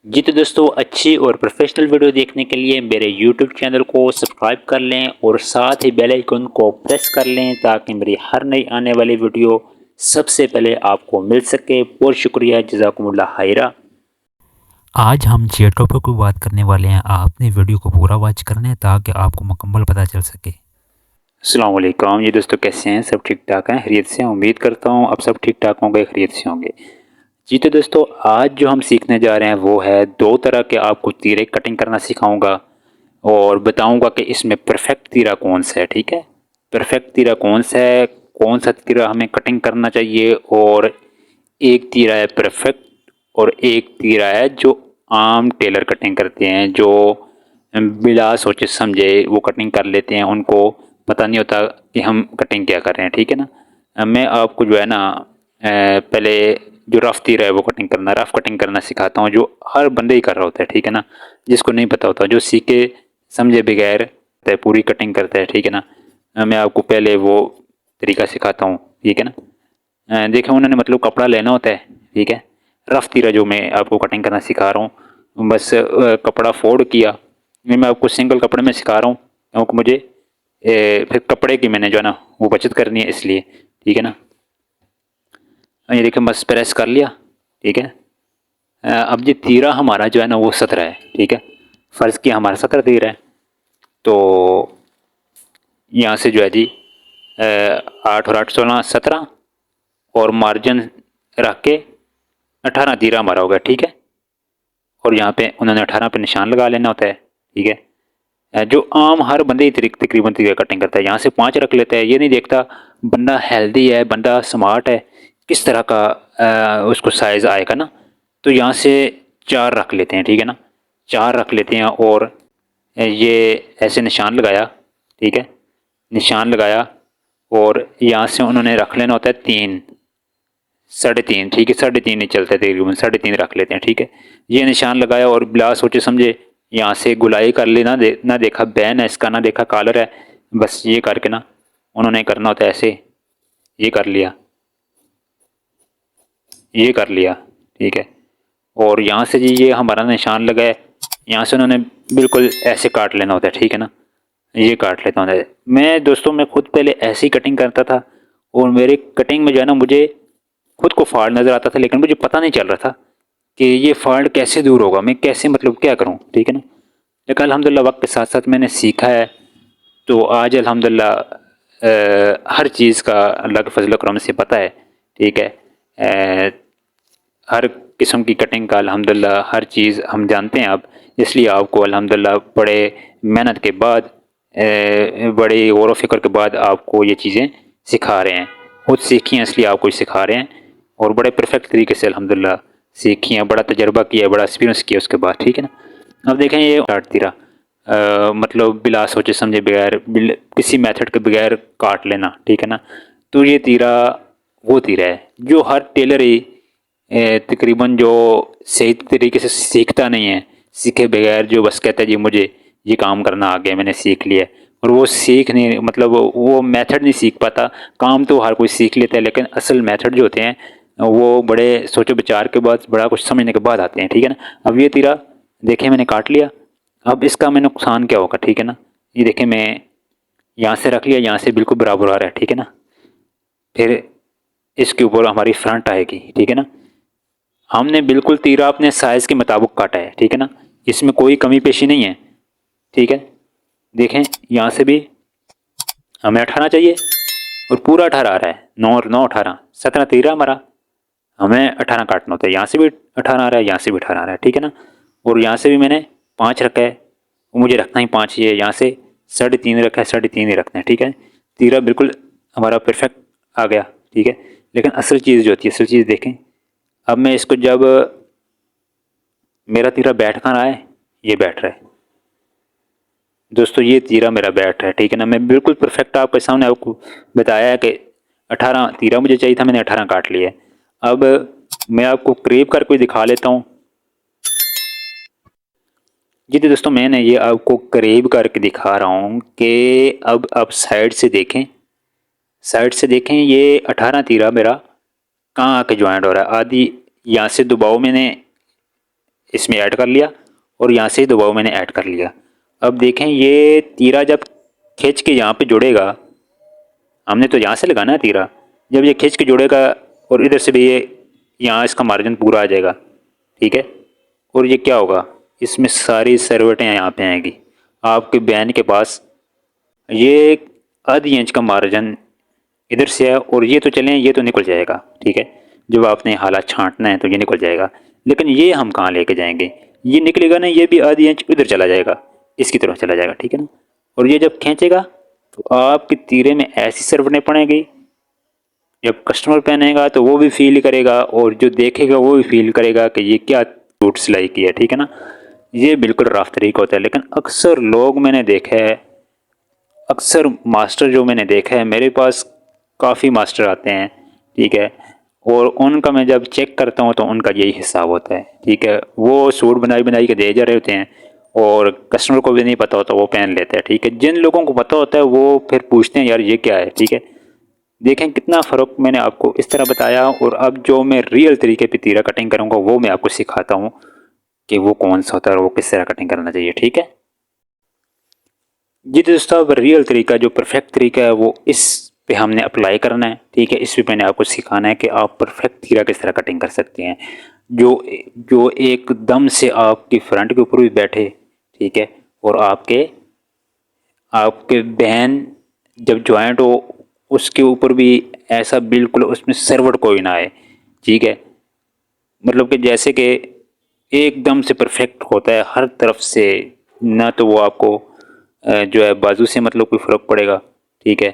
जी तो दोस्तों, अच्छी और प्रोफेशनल वीडियो देखने के लिए मेरे YouTube चैनल को सब्सक्राइब कर लें और साथ ही बेल आइकन को प्रेस कर लें ताकि मेरी हर नई आने वाली वीडियो सबसे पहले आपको मिल सके। बहुत शुक्रिया, जज़ाकुमुल्लाह खैरा। आज हम जे टॉपिक पर बात करने वाले हैं। आपने वीडियो को पूरा वॉच करना है ताकि आपको मुकम्मल पता चल सके। अस्सलाम वालेकुम। ये दोस्तों कैसे हैं? सब ठीक ठाक हैं, खैरियत से? उम्मीद करता हूँ अब सब ठीक ठाक होंगे, खैरियत से होंगे। जी तो दोस्तों, आज जो हम सीखने जा रहे हैं वो है दो तरह के आपको तीरे कटिंग करना सिखाऊंगा और बताऊंगा कि इसमें परफेक्ट तीरा कौन सा है। ठीक है, परफेक्ट तीरा कौन सा है, कौन सा तीरा हमें कटिंग करना चाहिए। और एक तीरा है परफेक्ट और एक तीरा है जो आम टेलर कटिंग करते हैं, जो बिला सोचे समझे वो कटिंग कर लेते हैं, उनको पता नहीं होता कि हम कटिंग क्या कर रहे हैं। ठीक है ना, मैं आपको जो है ना पहले जो रफ तीरा है वो कटिंग करना, रफ कटिंग करना सिखाता हूँ, जो हर बंदे ही कर रहा होता है। ठीक है ना, जिसको नहीं पता होता, जो सीखे समझे बगैर पूरी कटिंग करता है। ठीक है ना, मैं आपको पहले वो तरीका सिखाता हूँ। ठीक है ना, देखें उन्होंने मतलब कपड़ा लेना होता है। ठीक है, रफ तीरा जो मैं आपको कटिंग करना सिखा रहा हूँ, बस कपड़ा फोल्ड किया। ये मैं आपको सिंगल कपड़े में सिखा रहा हूँ क्योंकि मुझे फिर कपड़े की मैंने जो है ना वो बचत करनी है, इसलिए। ठीक है ना, ये देखिए बस प्रेस कर लिया। ठीक है, अब ये तीरा हमारा जो है ना वो 17 है। ठीक है, फ़र्ज़ किया हमारा 17 तीरा है, तो यहाँ से जो है जी 8 और 8 16 17 और मार्जिन रख के 18 तीरा हमारा हो गया। ठीक है, और यहाँ पे उन्होंने 18 पे निशान लगा लेना होता है। ठीक है, जो आम हर बंदे ही तकरीबन तीरा कटिंग करता है, यहाँ से 5 रख लेता है। ये नहीं देखता बंदा हेल्दी है, बंदा स्मार्ट है, किस तरह का उसको साइज़ आएगा ना, तो यहाँ से 4 रख लेते हैं। ठीक है ना, 4 रख लेते हैं और ये ऐसे निशान लगाया। ठीक है, निशान लगाया और यहाँ से उन्होंने रख लेना होता है 3 3.5। ठीक है, 3.5 ही चलता है तकरीबन, 3.5 रख लेते हैं। ठीक है, ये निशान लगाया और बिला सोचे समझे यहाँ से गुलाई कर ली, ना देखा बैन है इसका, ना देखा कॉलर है, बस ये करके ना उन्होंने करना होता है ऐसे, ये कर लिया, ये कर लिया। ठीक है, और यहाँ से जी ये हमारा निशान लगा है, यहाँ से उन्होंने बिल्कुल ऐसे काट लेना होता है। ठीक है ना, ये काट लेता हूँ मैं। दोस्तों मैं खुद पहले ऐसे ही कटिंग करता था और मेरी कटिंग में जो है ना मुझे खुद को फॉल्ट नज़र आता था, लेकिन मुझे पता नहीं चल रहा था कि ये फॉल्ट कैसे दूर होगा, मैं कैसे मतलब क्या करूँ। ठीक है ना, लेकिन अल्हम्दुलिल्लाह वक्त के साथ साथ मैंने सीखा है, तो आज अल्हम्दुलिल्लाह हर चीज़ का अल्लाह के फजल करम से पता है। ठीक है, हर किस्म की कटिंग का अल्हम्दुलिल्लाह हर चीज़ हम जानते हैं अब, इसलिए आपको अल्हम्दुलिल्लाह बड़े मेहनत के बाद, बड़े गौर व फिक्र के बाद आपको ये चीज़ें सिखा रहे हैं। खुद सीखी हैं इसलिए आपको सिखा रहे हैं और बड़े परफेक्ट तरीके से अल्हम्दुलिल्लाह सीखी हैं, बड़ा तजर्बा किया, बड़ा एक्सपीरियंस किया उसके बाद। ठीक है ना, अब देखें ये काट तीरा मतलब बिला सोचे समझे बगैर, किसी मेथड के बगैर काट लेना। ठीक है ना, तो ये तीरा वो तीरा है जो हर टेलर ही तकरीबन जो सही तरीके से सीखता नहीं है, सीखे बगैर जो बस कहता है जी मुझे ये काम करना आ गया, मैंने सीख लिया, और वो सीख नहीं, मतलब वो मेथड नहीं सीख पाता। काम तो हर कोई सीख लेता है, लेकिन असल मेथड जो होते हैं वो बड़े सोचो विचार के बाद, बड़ा कुछ समझने के बाद आते हैं। ठीक है ना, अब ये तीरा देखें मैंने काट लिया, अब इसका मैं नुकसान क्या होगा। ठीक है ना, ये देखें मैं यहाँ से रख लिया, यहाँ से बिल्कुल बराबर आ रहा है। ठीक है ना, फिर इसके ऊपर हमारी फ्रंट आएगी। ठीक है ना, हमने बिल्कुल तीरा अपने साइज़ के मुताबिक काटा है। ठीक है ना, इसमें कोई कमी पेशी नहीं है। ठीक है, देखें यहाँ से भी हमें 18 चाहिए और पूरा 18 आ रहा है, 9 और 9 18, 17 तीरा हमारा, हमें 18 काटना होता है। यहाँ से भी 18 आ रहा है, यहाँ से भी 18 आ रहा है। ठीक है ना, और यहाँ से भी मैंने 5 रखा है, मुझे रखना ही 5 ही है। यहाँ से 3.5 रखा है, 3.5 ही रखना है। ठीक है, तीरा बिल्कुल हमारा परफेक्ट आ गया। ठीक है, लेकिन असल चीज़ जो होती है, असल चीज़ देखें, अब मैं इसको जब मेरा तीरा बैठ कहाँ रहा है, ये बैठ रहा है दोस्तों, ये तीरा मेरा बैठ रहा है। ठीक है ना, मैं बिल्कुल परफेक्ट आपके सामने आपको बताया है कि 18 तीरा मुझे चाहिए था, मैंने 18 काट लिया है। अब मैं आपको करीब करके दिखा लेता हूँ। जी तो दोस्तों मैंने ये आपको करीब करके दिखा रहा हूँ कि अब साइड से देखें, साइड से देखें, ये 18 तीरा मेरा कहाँ आके ज्वाइंट हो रहा है। आदि यहाँ से दबाव मैंने इसमें ऐड कर लिया और यहाँ से दोबारा मैंने ऐड कर लिया। अब देखें ये तीरा जब खींच के यहाँ पे जुड़ेगा, हमने तो यहाँ से लगाना है तीरा, जब ये खींच के जुड़ेगा और इधर से भी ये यहाँ इसका मार्जिन पूरा आ जाएगा, ठीक है। और ये क्या होगा, इसमें सारी सरवटें यहाँ पे आएंगी आपके बैन के पास। ये आधी इंच का मार्जिन इधर से है और ये तो चलें, ये तो निकल जाएगा, ठीक है। जब आपने हालात छांटना है तो ये निकल जाएगा, लेकिन ये हम कहाँ लेके जाएंगे, ये निकलेगा ना, ये भी आधी इंच इधर चला जाएगा, इसकी तरफ चला जाएगा, ठीक है ना। और ये जब खींचेगा तो आपके तीरे में ऐसी सरवटें पड़ेंगी, जब कस्टमर पहनेगा तो वो भी फील करेगा और जो देखेगा वो भी फील करेगा कि ये क्या सूट सिलाई की है, ठीक है ना। ये बिल्कुल रफ तरीका होता है, लेकिन अक्सर लोग मैंने देखा है, अक्सर मास्टर जो मैंने देखा है, मेरे पास काफ़ी मास्टर आते हैं, ठीक है, और उनका मैं जब चेक करता हूँ तो उनका यही हिसाब होता है, ठीक है। वो सूट बनाई बनाई के दे जा रहे होते हैं और कस्टमर को भी नहीं पता होता, वो पहन लेते हैं, ठीक है। जिन लोगों को पता होता है वो फिर पूछते हैं यार ये क्या है, ठीक है। देखें कितना फ़र्क मैंने आपको इस तरह बताया, और अब जो मैं रियल तरीके पे तीरा कटिंग करूँगा वो मैं आपको सिखाता हूँ कि वो कौन सा होता है और वो किस तरह कटिंग करना चाहिए, ठीक है। जी दोस्तों, अब रियल तरीका जो परफेक्ट तरीका है वो इस पे हमने अप्लाई करना है, ठीक है। इस पे मैंने आपको सिखाना है कि आप परफेक्ट तीरा किस तरह कटिंग कर सकते हैं, जो जो एकदम से आपकी फ्रंट के ऊपर भी बैठे, ठीक है, और आपके आपके बहन जब ज्वाइंट हो उसके ऊपर भी ऐसा बिल्कुल उसमें सरवट कोई ना आए, ठीक है। मतलब कि जैसे कि एकदम से परफेक्ट होता है हर तरफ से, ना तो वो आपको जो है बाजू से मतलब कोई फ़र्क पड़ेगा, ठीक है,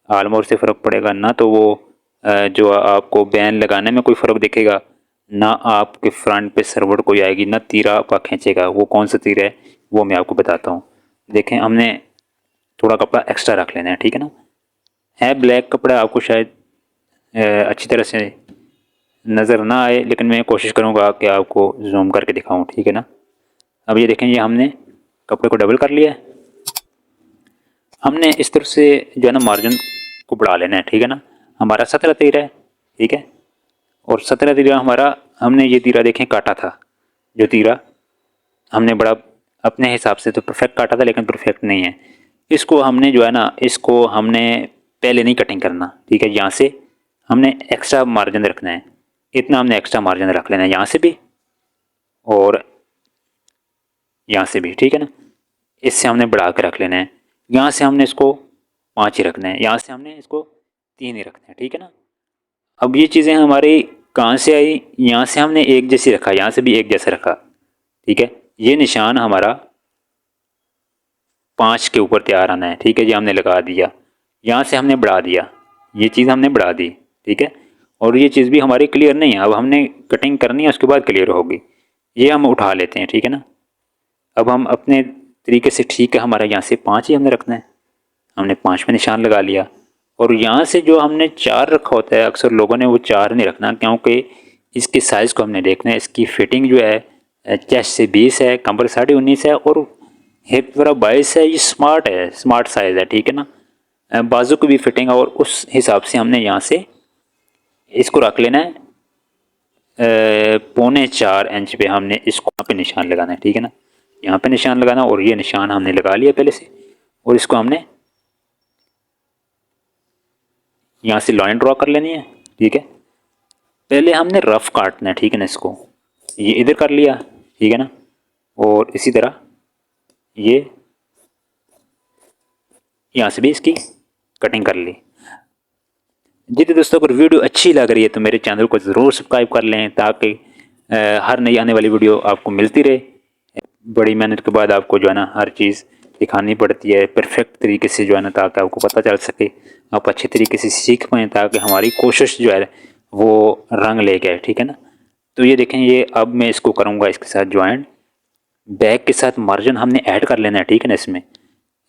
आलमोर से फ़र्क पड़ेगा, ना तो वो जो आपको बैन लगाने में कोई फ़र्क दिखेगा, ना आपके फ्रंट पे सरवट कोई आएगी, ना तीरा आपका खींचेगा। वो कौन सा तीरा है वो मैं आपको बताता हूँ। देखें हमने थोड़ा कपड़ा एक्स्ट्रा रख लेना है, ठीक है ना। है ब्लैक कपड़ा, आपको शायद अच्छी तरह से नज़र ना आए, लेकिन मैं कोशिश करूँगा कि आपको जूम करके दिखाऊँ, ठीक है ना। अब ये देखें, ये हमने कपड़े को डबल कर लिया है। हमने इस तरफ से जो है ना मार्जिन को बढ़ा लेना है, ठीक है ना। हमारा 17 तीरा है, ठीक है, और 17 तीरा हमारा, हमने ये तीरा देखें काटा था, जो तीरा हमने बड़ा अपने हिसाब से तो परफेक्ट काटा था, लेकिन परफेक्ट नहीं है। इसको हमने जो है ना, इसको हमने पहले नहीं कटिंग करना, ठीक है। यहाँ से हमने एक्स्ट्रा मार्जिन रखना है, इतना हमने एक्स्ट्रा मार्जिन रख लेना है, यहाँ से भी और यहाँ से भी, ठीक है ना। इससे हमने बढ़ा के रख लेना है। यहाँ से हमने इसको 5 ही रखना है, यहाँ से हमने इसको 3 ही रखना है, ठीक है ना। अब ये चीज़ें हमारी कहाँ से आई, यहाँ से हमने एक जैसी रखा, यहाँ से भी एक जैसा रखा, ठीक है। ये निशान हमारा 5 के ऊपर तैयार आना है, ठीक है। ये हमने लगा दिया, यहाँ से हमने बढ़ा दिया, ये चीज़ हमने बढ़ा दी, ठीक है। और ये चीज़ भी हमारी क्लियर नहीं है, अब हमने कटिंग करनी है उसके बाद क्लियर होगी। ये हम उठा लेते हैं, ठीक है ना। अब हम अपने तरीके से, ठीक है, हमारा यहाँ से 5 ही हमने रखना है, हमने 5 में निशान लगा लिया। और यहाँ से जो हमने 4 रखा होता है, अक्सर लोगों ने वो 4 नहीं रखना, क्योंकि इसके साइज़ को हमने देखना है। इसकी फिटिंग जो है चेस्ट से 20 है, कमर 19.5 है और हिप पूरा 22 है। ये स्मार्ट है, स्मार्ट साइज़ है, ठीक है ना। बाजू की भी फिटिंग है और उस हिसाब से हमने यहाँ से इसको रख लेना है। 4.25 इंच पे हमने इसको यहाँ पे निशान लगाना है, ठीक है ना। यहाँ पे निशान लगाना, और ये निशान हमने लगा लिया पहले से, और इसको हमने यहाँ से लाइन ड्रॉ कर लेनी है, ठीक है। पहले हमने रफ काटना है, ठीक है ना। इसको ये इधर कर लिया, ठीक है ना, और इसी तरह ये यहाँ से भी इसकी कटिंग कर ली। जी तो दोस्तों, अगर वीडियो अच्छी लग रही है तो मेरे चैनल को ज़रूर सब्सक्राइब कर लें, ताकि हर नई आने वाली वीडियो आपको मिलती रहे। बड़ी मेहनत के बाद आपको जो है ना हर चीज़ दिखानी पड़ती है परफेक्ट तरीके से, जो है ना, ताकि आपको पता चल सके, आप अच्छे तरीके से सीख पाएँ, ताकि हमारी कोशिश जो है वो रंग लेके आए, ठीक है ना। तो ये देखें, ये अब मैं इसको करूँगा इसके साथ ज्वाइंट, बैक के साथ मार्जिन हमने ऐड कर लेना है, ठीक है ना। इसमें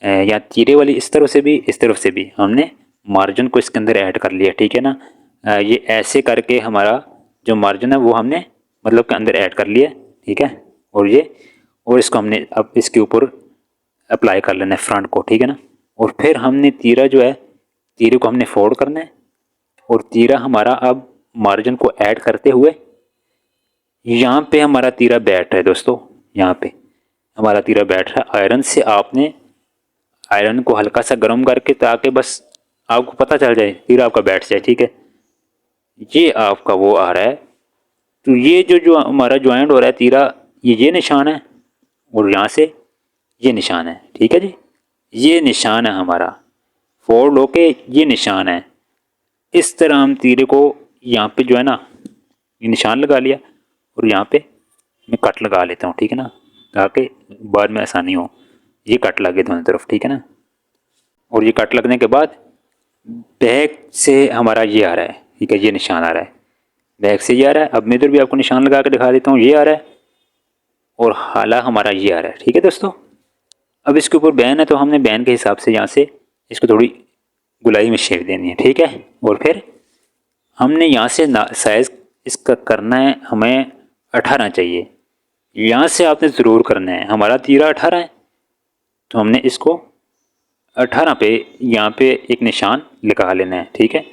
या तीरे वाली इस तरफ से भी, इस तरफ से भी हमने मार्जिन को इसके अंदर ऐड कर लिया, ठीक है ना। ये ऐसे करके हमारा जो मार्जिन है वो हमने मतलब के अंदर ऐड कर लिया, ठीक है। और इसको हमने अब इसके ऊपर अप्लाई कर लेना है फ्रंट को, ठीक है ना। और फिर हमने तीरा जो है, तीरे को हमने फोल्ड करना है, और तीरा हमारा अब मार्जिन को ऐड करते हुए यहाँ पे हमारा तीरा बैठ रहा है दोस्तों, यहाँ पे हमारा तीरा बैठ रहा है। आयरन से आपने आयरन को हल्का सा गर्म करके, ताकि बस आपको पता चल जाए, तीरा आपका बैठ जाए। ठीक है, ये आपका वो आ रहा है। तो ये जो हमारा ज्वाइंट हो रहा है तीरा, ये निशान है, और यहाँ से ये निशान है। ठीक है जी, ये निशान है हमारा, फोल्ड होके ये निशान है। इस तरह हम तीरे को यहाँ पे जो है ना, ये निशान लगा लिया, और यहाँ पे मैं कट लगा लेता हूँ। ठीक है ना, ताकि बाद में आसानी हो। ये कट लगे दोनों तरफ। ठीक है ना, और ये कट लगने के बाद बैक से हमारा ये आ रहा है। ठीक है, ये निशान आ रहा है, बैक से ये आ रहा है। अब मैं इधर भी आपको निशान लगा के दिखा देता हूँ, ये आ रहा है, और हाला हमारा ये आ रहा है। ठीक है दोस्तों, अब इसके ऊपर बैन है, तो हमने बैन के हिसाब से यहाँ से इसको थोड़ी गुलाई में शेप देनी है। ठीक है, और फिर हमने यहाँ से साइज़ इसका करना है, हमें 18 चाहिए। यहाँ से आपने ज़रूर करना है, हमारा तीरा 18 है, तो हमने इसको 18 पे यहाँ पे एक निशान लगा लेना है। ठीक है,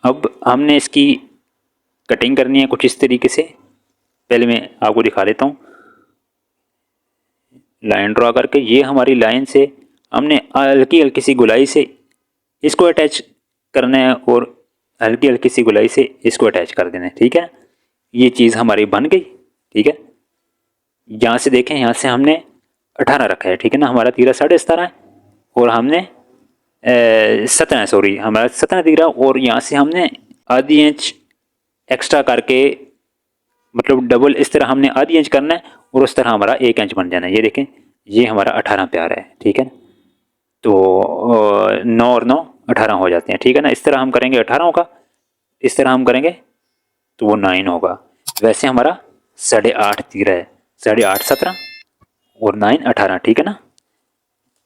अब हमने इसकी कटिंग करनी है कुछ इस तरीके से। पहले मैं आपको दिखा देता हूँ, लाइन ड्रा करके ये हमारी लाइन से हमने हल्की हल्की सी गुलाई से इसको अटैच करना है, और हल्की हल्की सी गुलाई से इसको अटैच कर देना है। ठीक है, ये चीज़ हमारी बन गई। ठीक है, यहाँ से देखें, यहाँ से हमने 18 रखा है। ठीक है ना, हमारा तीरा 17.5 है, और हमने 17 सॉरी, हमारा 17 तीरा, और यहाँ से हमने आधी इंच एक्स्ट्रा करके, मतलब डबल इस तरह हमने आधी इंच करना है, और उस तरह हमारा 1 इंच बन जाना है। ये देखें, ये हमारा 18 पे आ रहा है। ठीक है, तो 9 और 9 18 हो जाते हैं। ठीक है ना, इस तरह हम करेंगे 18 होगा, इस तरह हम करेंगे तो वो 9 होगा। वैसे हमारा 8.5 तीरा है, 8.5 17 और 9 18। ठीक है ना,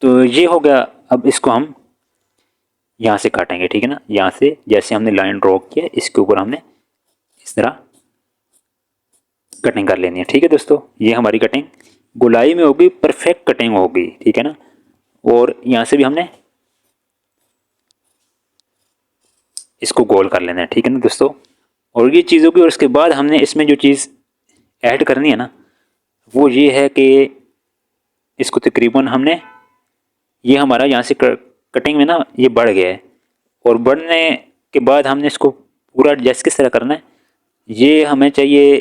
तो ये हो गया। अब इसको हम यहाँ से काटेंगे। ठीक है ना, यहाँ से जैसे हमने लाइन ड्रॉ किया, इसके ऊपर हमने इस तरह कटिंग कर लेनी है। ठीक है दोस्तों, ये हमारी कटिंग गुलाई में होगी, परफेक्ट कटिंग होगी। ठीक है ना, और यहाँ से भी हमने इसको गोल कर लेना है। ठीक है ना दोस्तों, और ये चीज़ होगी। और उसके बाद हमने इसमें जो चीज़ ऐड करनी है ना, वो ये है कि इसको तकरीबन हमने, ये हमारा यहाँ से कटिंग में ना ये बढ़ गया है, और बढ़ने के बाद हमने इसको पूरा एडजस्ट किस तरह करना है, ये हमें चाहिए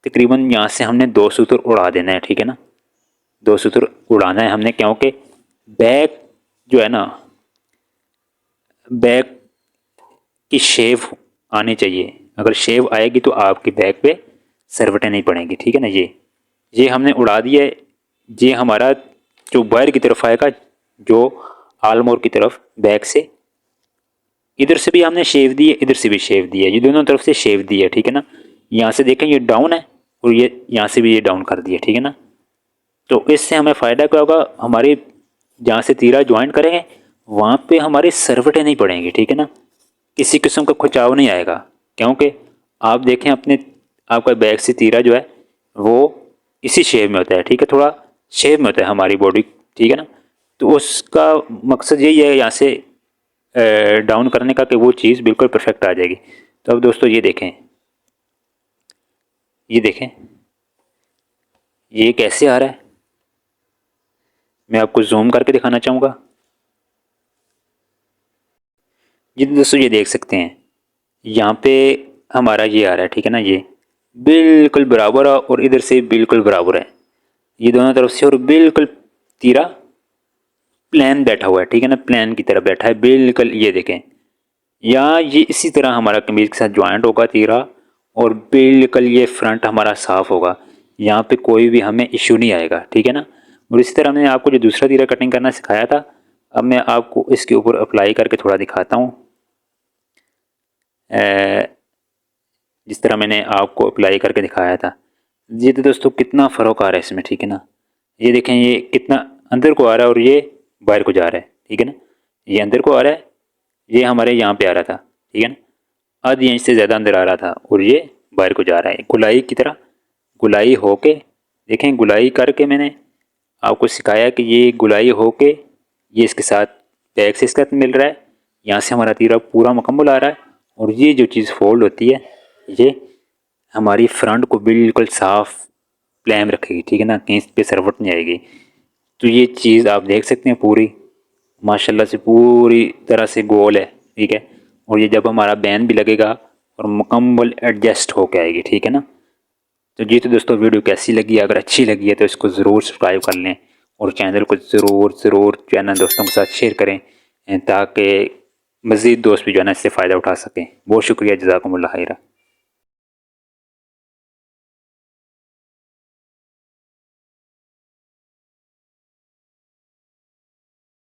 तकरीबन यहाँ से हमने 2 सूत्र उड़ा देना है। ठीक है ना, 2 सूत्र उड़ाना है हमने, क्योंकि बैक जो है ना, बैक की शेप आनी चाहिए। अगर शेप आएगी तो आपकी बैक पे सरवटें नहीं पड़ेंगी। ठीक है ना, ये हमने उड़ा दिया है। ये हमारा जो बाहर की तरफ आएगा, जो आलमोर की तरफ बैक से, इधर से भी हमने शेप दी है, इधर से भी शेप दी है, ये दोनों तरफ से शेप दी है। ठीक है ना, यहाँ से देखें ये डाउन है, और ये यहाँ से भी ये डाउन कर दिया। ठीक है ना, तो इससे हमें फ़ायदा क्या होगा, हमारे जहाँ से तीरा ज्वाइंट करेंगे वहाँ पे हमारे सरवटें नहीं पड़ेंगी। ठीक है ना, किसी किस्म का खुचाव नहीं आएगा, क्योंकि आप देखें अपने, आपका बैक से तीरा जो है वो इसी शेप में होता है। ठीक है, थोड़ा शेप में होता है हमारी बॉडी। ठीक है ना, तो उसका मकसद यही है यहाँ से डाउन करने का, कि वो चीज़ बिल्कुल परफेक्ट आ जाएगी। तो अब दोस्तों ये देखें, ये देखें ये कैसे आ रहा है, मैं आपको जूम करके दिखाना चाहूँगा। जी दोस्तों, ये देख सकते हैं, यहाँ पे हमारा ये आ रहा है। ठीक है ना, ये बिल्कुल बराबर है, और इधर से बिल्कुल बराबर है, ये दोनों तरफ से, और बिल्कुल तीरा प्लेन बैठा हुआ है। ठीक है ना, प्लेन की तरह बैठा है बिल्कुल। ये देखें, यहाँ ये इसी तरह हमारा कमीज के साथ ज्वाइंट होगा तीरा, और बिल्कुल ये फ्रंट हमारा साफ होगा, यहाँ पे कोई भी हमें इश्यू नहीं आएगा। ठीक है ना, और इसी तरह मैंने आपको जो दूसरा तीरा कटिंग करना सिखाया था, अब मैं आपको इसके ऊपर अप्लाई करके थोड़ा दिखाता हूँ। जिस तरह मैंने आपको अप्लाई करके दिखाया था, ये तो दोस्तों कितना फ़र्क आ रहा है इसमें। ठीक है ना, ये देखें, ये कितना अंदर को आ रहा है, और ये बाहर को जा रहा है। ठीक है ना, ये अंदर को आ रहा है, ये हमारे यहाँ पे आ रहा था। ठीक है ना, आधी इंच से ज़्यादा अंदर आ रहा था, और ये बाहर को जा रहा है, गुलाई की तरह गुलाई होके। देखें, गुलाई करके मैंने आपको सिखाया कि ये गुलाई होके ये इसके साथ बैक से इसका मिल रहा है, यहाँ से हमारा तीरा पूरा मुकम्मल आ रहा है, और ये जो चीज़ फोल्ड होती है, ये हमारी फ्रंट को बिल्कुल साफ प्लेन रखेगी, ठीक है ना, कहीं पे सरवट नहीं आएगी। तो ये चीज़ आप देख सकते हैं पूरी माशाल्लाह से पूरी तरह से गोल है, ठीक है। और ये जब हमारा बैन भी लगेगा और मुकम्मल एडजस्ट होके आएगी, ठीक है ना। तो जी तो दोस्तों वीडियो कैसी लगी, अगर अच्छी लगी है तो इसको ज़रूर सब्सक्राइब कर लें और चैनल को ज़रूर चैनल दोस्तों के साथ शेयर करें ताकि मज़ीद दोस्त भी जो है ना इससे फ़ायदा उठा सकें। बहुत शुक्रिया, जज़ाकुमुल्लाह खैरा।